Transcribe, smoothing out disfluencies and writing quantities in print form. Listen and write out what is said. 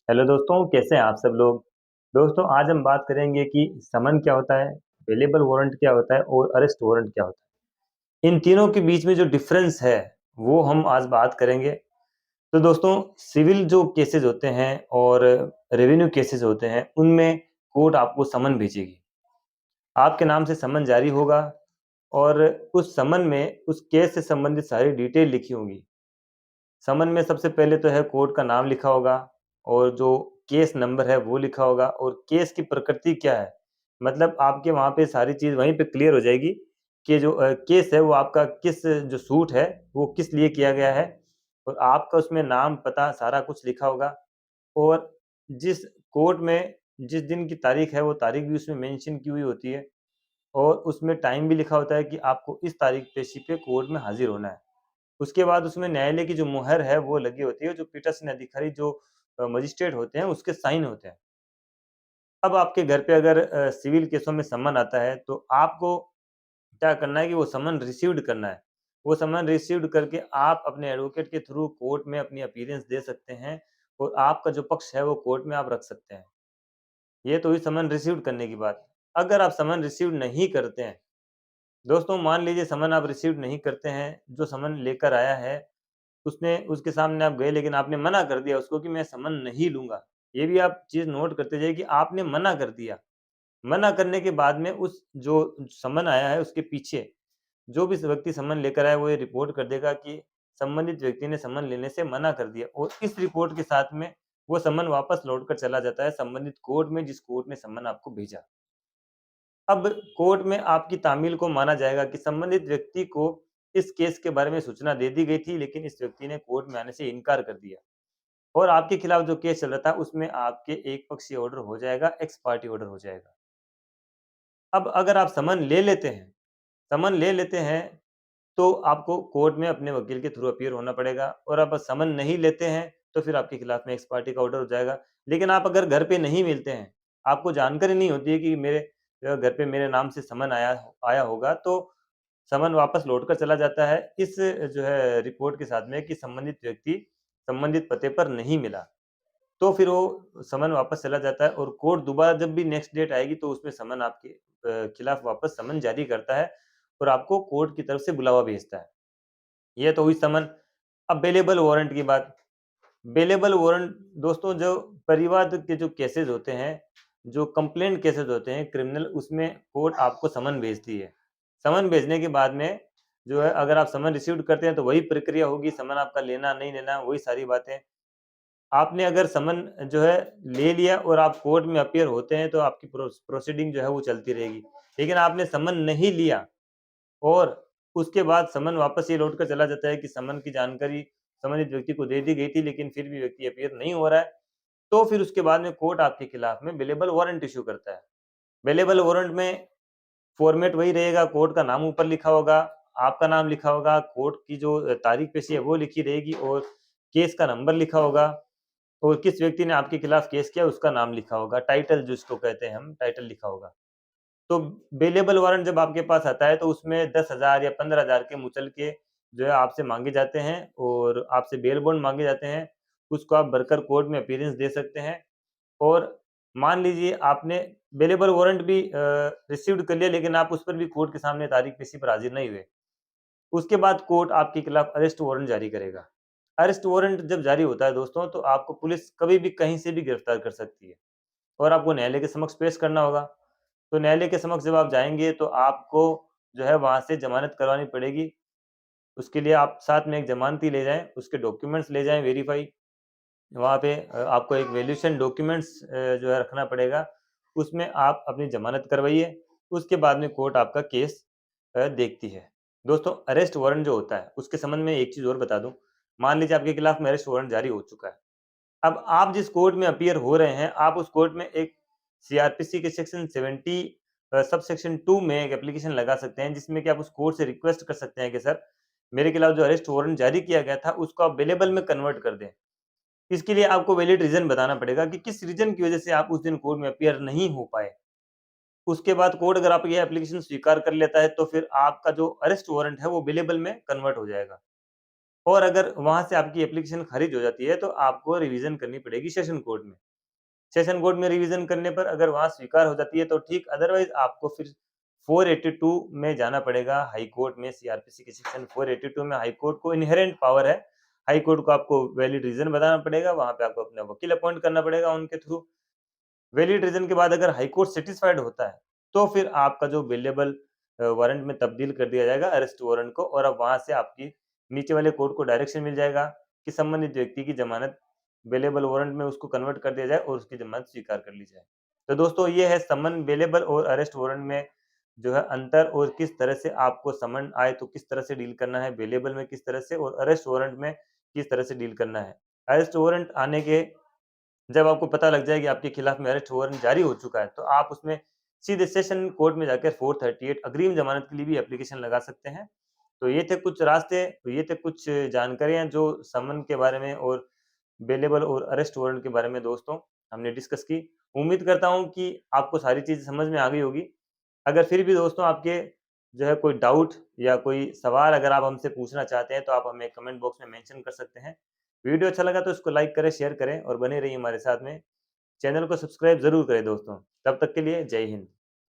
Hello दोस्तों, कैसे हैं आप सब लोग। दोस्तों, आज हम बात करेंगे कि समन क्या होता है, बेलेबल वारंट क्या होता है और अरेस्ट वारंट क्या होता है। इन तीनों के बीच में जो डिफरेंस है वो हम आज बात करेंगे। तो दोस्तों, सिविल जो केसेस होते हैं और रेवेन्यू केसेस होते हैं उनमें कोर्ट आपको समन भेजेगी। आपके नाम से समन जारी होगा और उस समन में उस केस से संबंधित सारी डिटेल लिखी होंगी। समन में सबसे पहले तो है कोर्ट का नाम लिखा होगा और जो केस नंबर है वो लिखा होगा और केस की प्रकृति क्या है। मतलब आपके वहाँ पे सारी चीज़ वहीं पे क्लियर हो जाएगी कि जो केस है वो आपका किस जो सूट है वो किस लिए किया गया है और आपका उसमें नाम, पता सारा कुछ लिखा होगा और जिस कोर्ट में जिस दिन की तारीख है वो तारीख भी उसमें मेंशन की हुई होती है और उसमें टाइम भी लिखा होता है कि आपको इस तारीख पेशी पे कोर्ट में हाज़िर होना है। उसके बाद उसमें न्यायालय की जो मुहर है वो लगी होती है, जो पीठासीन अधिकारी जो मजिस्ट्रेट होते हैं उसके साइन होते हैं। अब आपके घर पे अगर सिविल केसों में समन आता है तो आपको क्या करना है कि वो समन रिसीव्ड करना है। वो समन रिसीव्ड करके आप अपने एडवोकेट के थ्रू कोर्ट में अपनी अपीयरेंस दे सकते हैं और आपका जो पक्ष है वो कोर्ट में आप रख सकते हैं। ये तो हुई समन रिसीव्ड करने की बात। अगर आप समन रिसीव नहीं करते हैं, दोस्तों मान लीजिए समन आप रिसीव नहीं करते हैं, जो समन लेकर आया है उसने उसके सामने आप गए लेकिन आपने मना कर दिया उसको कि मैं समन नहीं लूँगा। ये भी आप चीज़ नोट करते जाइए कि आपने मना कर दिया। मना करने के बाद में उस जो समन आया है उसके पीछे जो भी व्यक्ति समन लेकर आया वो ये रिपोर्ट कर देगा कि संबंधित व्यक्ति ने समन लेने से मना कर दिया और इस रिपोर्ट के साथ में वो समन वापस लौट कर चला जाता है संबंधित कोर्ट में जिस कोर्ट ने समन आपको भेजा। अब कोर्ट में आपकी तामील को माना जाएगा कि संबंधित व्यक्ति को इस केस के बारे में सूचना दे दी गई थी लेकिन इस व्यक्ति ने कोर्ट में आने से इनकार कर दिया और आपके खिलाफ जो केस चल रहा था उसमें आपके एक पक्षीय ऑर्डर हो जाएगा, एक्स पार्टी ऑर्डर हो जाएगा। अब अगर आप समन ले लेते हैं तो आपको कोर्ट में अपने वकील के थ्रू अपीयर होना पड़ेगा और अब समन नहीं लेते हैं तो फिर आपके खिलाफ में एक्स पार्टी का ऑर्डर हो जाएगा। लेकिन आप अगर घर पे नहीं मिलते हैं, आपको जानकारी नहीं होती है कि मेरे घर पे मेरे नाम से समन आया आया होगा तो समन वापस लौट कर चला जाता है इस जो है रिपोर्ट के साथ में कि संबंधित व्यक्ति संबंधित पते पर नहीं मिला। तो फिर वो समन वापस चला जाता है और कोर्ट दोबारा जब भी नेक्स्ट डेट आएगी तो उसमें समन आपके खिलाफ वापस समन जारी करता है और आपको कोर्ट की तरफ से बुलावा भेजता है। ये तो हुई समन। अब बेलेबल वारंट की बात। बेलेबल वारंट दोस्तों जो परिवाद के जो केसेज़ होते हैं, जो कंप्लेंट केसेज़ होते हैं क्रिमिनल उसमें कोर्ट आपको समन भेजती है। समन भेजने के बाद में जो है अगर आप समन रिसीव्ड करते हैं तो वही प्रक्रिया होगी, समन आपका लेना, नहीं लेना वही सारी बातें। आपने अगर समन जो है ले लिया और आप कोर्ट में अपीयर होते हैं तो आपकी प्रोसीडिंग जो है वो चलती रहेगी। लेकिन आपने समन नहीं लिया और उसके बाद समन वापस ये लौट कर चला जाता है कि समन की जानकारी संबंधित व्यक्ति को दे दी गई थी लेकिन फिर भी व्यक्ति अपीयर नहीं हो रहा है, तो फिर उसके बाद में कोर्ट आपके खिलाफ में बेलेबल वारंट इश्यू करता है। बेलेबल वारंट में फॉर्मेट वही रहेगा, कोर्ट का नाम ऊपर लिखा होगा, आपका नाम लिखा होगा, कोर्ट की जो तारीख पेशी है वो लिखी रहेगी और केस का नंबर लिखा होगा और किस व्यक्ति ने आपके खिलाफ केस किया उसका नाम लिखा होगा, टाइटल जिसको कहते हैं हम, टाइटल लिखा होगा। तो बेलेबल वारंट जब आपके पास आता है तो उसमें 10,000 या 15,000 के मुचल के जो है आपसे माँगे जाते हैं और आपसे बेल बॉन्ड माँगे जाते हैं। उसको आप भरकर कोर्ट में अपीयरेंस दे सकते हैं और मान लीजिए आपने बेलेबल वारंट भी रिसीव्ड कर लिया लेकिन आप उस पर भी कोर्ट के सामने तारीख पेशी पर हाज़िर नहीं हुए। उसके बाद कोर्ट आपके खिलाफ अरेस्ट वारंट जारी करेगा। अरेस्ट वारंट जब जारी होता है दोस्तों तो आपको पुलिस कभी भी कहीं से भी गिरफ्तार कर सकती है और आपको न्यायालय के समक्ष पेश करना होगा। तो न्यायालय के समक्ष जब आप जाएँगे तो आपको जो है वहाँ से ज़मानत करवानी पड़ेगी। उसके लिए आप साथ में एक ज़मानती ले जाएँ, उसके डॉक्यूमेंट्स ले जाएँ वेरीफ़ाई। वहाँ पे आपको एक वैल्यूएशन डॉक्यूमेंट्स जो है रखना पड़ेगा। उसमें आप अपनी ज़मानत करवाइए, उसके बाद में कोर्ट आपका केस देखती है। दोस्तों अरेस्ट वारंट जो होता है, उसके संबंध में एक चीज़ और बता दूँ। मान लीजिए आपके खिलाफ में अरेस्ट वारंट जारी हो चुका है। अब आप जिस कोर्ट में अपीयर हो रहे हैं, आप उस कोर्ट में एक सीआरपीसी के सेक्शन 70 सबसेक्शन 2 में एक एप्लीकेशन लगा सकते हैं, जिसमें कि आप उस कोर्ट से रिक्वेस्ट कर सकते हैं कि सर, मेरे खिलाफ जो अरेस्ट वारंट जारी किया गया था, उसको आप बेलेबल में कन्वर्ट कर दें। इसके लिए आपको वैलिड रीज़न बताना पड़ेगा कि किस रीज़न की वज़ह से आप उस दिन कोर्ट में अपीयर नहीं हो पाए। उसके बाद कोर्ट अगर आपकी ये एप्लीकेशन स्वीकार कर लेता है, तो फिर आपका जो अरेस्ट वारंट है, वो बेलेबल में कन्वर्ट हो जाएगा। और अगर वहाँ से आपकी एप्लीकेशन खारिज हो जाती है, तो आपको रिवीज़न करनी पड़ेगी सेशन कोर्ट में। सेशन कोर्ट में रिवीजन करने पर अगर वहाँ स्वीकार हो जाती है तो ठीक, अदरवाइज़ आपको फिर 482 में जाना पड़ेगा हाई कोर्ट में। सीआरपीसी के सेक्शन 482 में हाई कोर्ट को इन्हेरेंट पावर है। हाई कोर्ट को आपको वैलिड रीज़न बताना पड़ेगा, वहाँ पे आपको अपना वकील अपॉइंट करना पड़ेगा उनके थ्रू। वैलिड रीज़न के बाद अगर हाई कोर्ट सैटिस्फाइड होता है, तो फिर आपका जो बेलेबल वारंट में तब्दील कर दिया जाएगा अरेस्ट वारंट को, और अब वहाँ से आपकी नीचे वाले कोर्ट को डायरेक्शन मिल जाएगा कि संबंधित व्यक्ति की ज़मानत बेलेबल वारंट में उसको कन्वर्ट कर दिया जाए और उसकी ज़मानत स्वीकार कर ली जाए। तो दोस्तों, ये है समन, बेलेबल और अरेस्ट वारंट में जो है अंतर, और किस तरह से आपको समन आए तो किस तरह से डील करना है, बेलेबल में किस तरह से, और अरेस्ट वारंट में किस तरह से डील करना है। अरेस्ट वारंट आने के जब आपको पता लग जाए कि आपके खिलाफ में अरेस्ट वारंट जारी हो चुका है, तो आप उसमें सीधे सेशन कोर्ट में जाकर 438 अग्रिम ज़मानत के लिए भी एप्लीकेशन लगा सकते हैं। तो ये थे कुछ रास्ते, तो ये थे कुछ जानकारियाँ जो समन के बारे में और बेलेबल और अरेस्ट वारंट के बारे में दोस्तों हमने डिस्कस की। उम्मीद करता हूँ कि आपको सारी चीज़ें समझ में आ गई होगी। अगर फिर भी दोस्तों आपके जो है कोई डाउट या कोई सवाल अगर आप हमसे पूछना चाहते हैं, तो आप हमें कमेंट बॉक्स में मेंशन कर सकते हैं। वीडियो अच्छा लगा तो इसको लाइक करें, शेयर करें और बने रहिए हमारे साथ में। चैनल को सब्सक्राइब ज़रूर करें दोस्तों। तब तक के लिए जय हिंद।